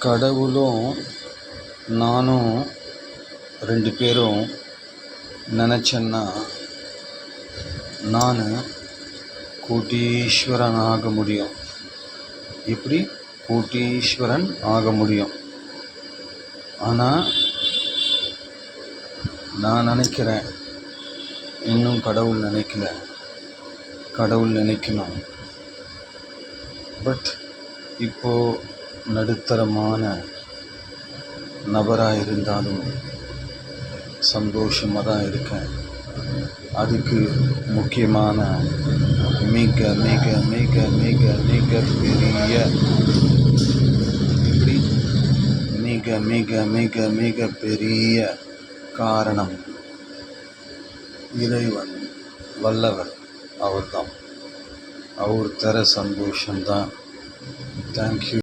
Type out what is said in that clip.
கடவுளும் நானும் 2 பேரும் நினச்சேன்னா நான் கோடீஸ்வரன் ஆக முடியும். எப்படி கோடீஸ்வரன் ஆக முடியும்? ஆனால் நான் நினைக்கிறேன், இன்னும் கடவுள் நினைக்கல. கடவுள் நினைக்கணும். பட் இப்போது நடுத்தரமான நபராக இருந்தாலும் சந்தோஷமாக தான் இருக்கேன். அதுக்கு முக்கியமான மிக மிக மிக மிக மிக பெரிய இப்படி மிக மிக மிக மிக பெரிய காரணம் இறைவன், வல்லவர். அவர் தான். அவர் தர சந்தோஷம்தான். தேங்க்யூ.